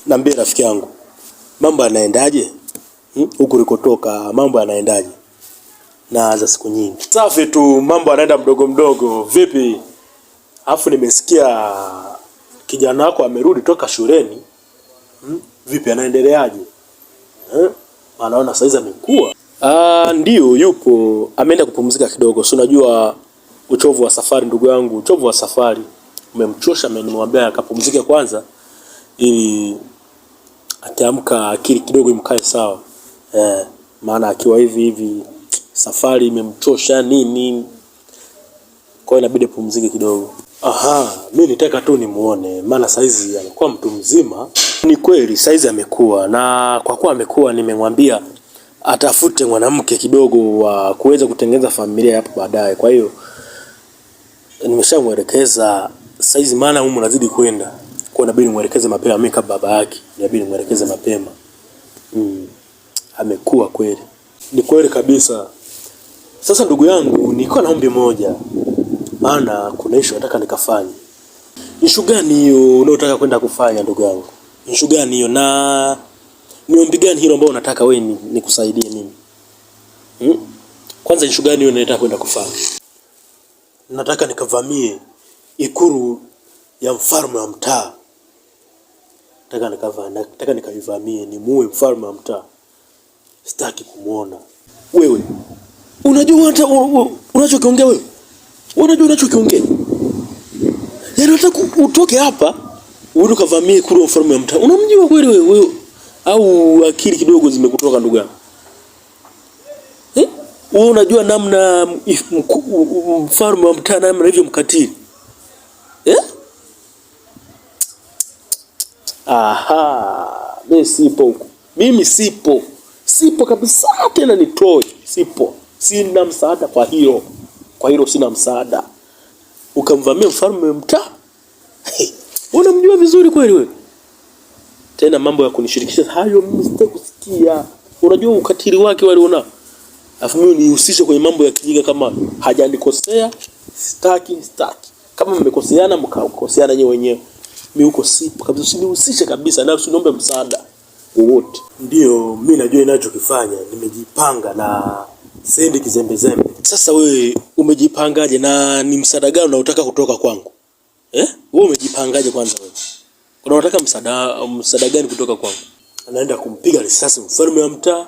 Niambie rafiki yangu, mambo yanaendaje? Huku ulikotoka mambo yanaendaje? Na za siku nyingi. Safi tu, mambo yanaenda mdogo mdogo. Vipi? Alafu nimesikia kijana wako amerudi toka shuleni. Vipi anaendeleaje? Anaona saizi amekua. Ndio yupo, ameenda kupumzika kidogo. Si unajua uchovu wa safari ndugu yangu, uchovu wa safari umemchosha. Nimemwambia akapumzike kwanza ili akiamka akili kidogo imkae sawa. Maana akiwa hivi safari imemchosha nini. Kwa hiyo inabidi pumzike kidogo. Mimi nitaka tu nimuone, maana saizi amekuwa mtu mzima. Ni kweli saizi amekuwa, na kwa kuwa amekuwa nimemwambia atafute mwanamke kidogo wa kuweza kutengeneza familia hapo baadaye. Kwa hiyo nimeshamuelekeza saizi, maana humu nazidi kwenda. Kwa inabidi muelekeze mapema, mimi kama baba yake inabidi muelekeze mapema. Amekuwa kweli. Ni kweli kabisa. Sasa ndugu yangu, nilikuwa na ombi moja. Maana kuna issue nataka nikafanye. Issue gani hiyo unayotaka kwenda kufanya ndugu yangu? Issue gani hiyo, na ni ombi gani hilo ambao unataka wewe nikusaidie mimi? Kwanza issue gani hiyo unataka kwenda kufanya? Nataka nikavamie ikulu ya mfalme wa mtaa. Nataka nikaivamie, nimuue mfalme wa mtaa. Sitaki kumuona. Wewe unajua hata unachokiongea wewe? Unajua unachokiongea? Yaani unataka utoke hapa uende kavamie ikulu ya mfalme wa mtaa. Unamjua kweli wewe? Au akili kidogo zimekutoka ndugu yangu? Wewe unajua namna mfalme wa mtaa namna hivyo mkatili? Mimi sipo huko. Mimi sipo. Sipo kabisa, tena nitoe. Sipo. Sina msaada kwa hilo. Kwa hilo sina msaada. Ukamvamia mfalme wa mtaa? Unamjua vizuri kweli wewe? Tena mambo ya kunishirikisha hayo mimi sitaki kusikia. Unajua ukatili wake wale una. Alafu mimi nihusishe kwenye mambo ya kijinga kama hajanikosea, sitaki. Kama mmekoseana mkakoseana nyewe wenyewe. Mimi huko sipo kabisa, usinihusishe kabisa, na usiniombe msaada wowote. Ndio mimi najua ninachokifanya, nimejipanga na sendi kizembezembe. Sasa wewe umejipangaje, na ni msaada gani unaotaka kutoka kwangu? Wewe umejipangaje kwanza wewe? Unataka msaada gani kutoka kwangu? Anaenda kumpiga risasi mfalme wa mtaa,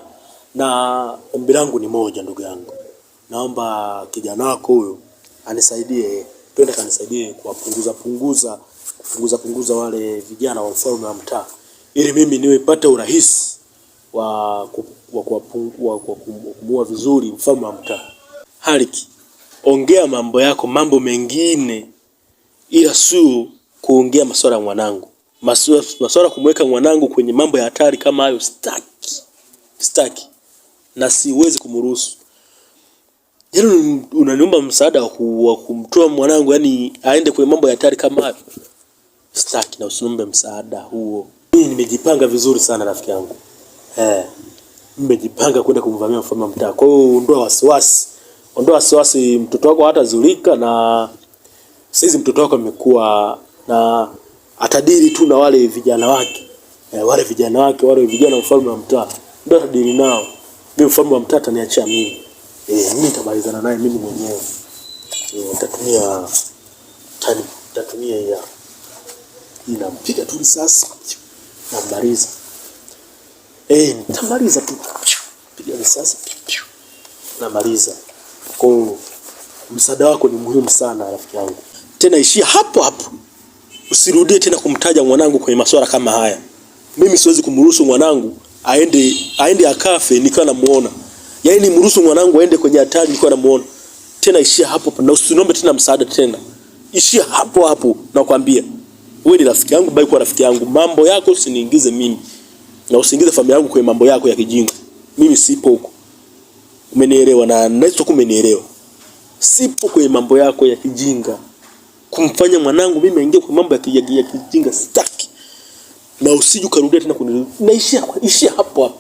na ombi langu ni moja ndugu yangu. Naomba kijana wako huyo anisaidie, twende kanisaidie kupunguza wale vijana wa mfalme wa mtaa, ili mimi niwepate urahisi wa kumua vizuri mfalme wa mtaa. Haliki, ongea mambo yako, mambo mengine, ila sio kuongea masuala ya mwanangu. Masuala kumweka mwanangu kwenye mambo ya hatari kama hayo sitaki. Na siwezi kumruhusu. Yaani unaniomba msaada wa kumtoa mwanangu, yani aende kwenye mambo ya hatari kama hayo? Sitaki, na usiniombe msaada huo. Mimi nimejipanga vizuri sana rafiki yangu. Nimejipanga kwenda kumvamia mfalme wa mtaa. Kwa hiyo ondoa wasiwasi, mtoto wako hatazulika, na saizi mtoto wako amekuwa na atadili tu na wale vijana wake. Wale vijana wa mfalme wa mtaa ndio atadili nao. Mimi mfalme wa mtaa ataniachia mimi. Mimi nitamalizana naye mimi mwenyewe. Nitatumia ya inampiga tu risasi na mbariza. Nitamaliza tu. Piga risasi na maliza. Kwa msaada wako ni muhimu sana rafiki yangu. Tena ishia hapo. Usirudie tena kumtaja mwanangu kwenye masuala kama haya. Mimi siwezi kumruhusu mwanangu aende akafe nikiwa namuona. Yaani nimruhusu mwanangu aende kwenye hatari nikiwa namuona. Tena ishia hapo, na usiniombe tena msaada tena. Ishia hapo nakwambia. Wewe ni rafiki yangu, bali kwa rafiki yangu. Mambo yako usiniingize mimi. Na usiingize familia yangu kwenye mambo yako ya kijinga. Mimi sipo huko. Umenielewa? Na naweza kumenielewa. Sipo kwenye mambo yako ya kijinga. Kumfanya mwanangu mimi aingie kwa mambo ya kijinga sitaki. Na usije ukarudia tena kunirudia. Na ishia hapo.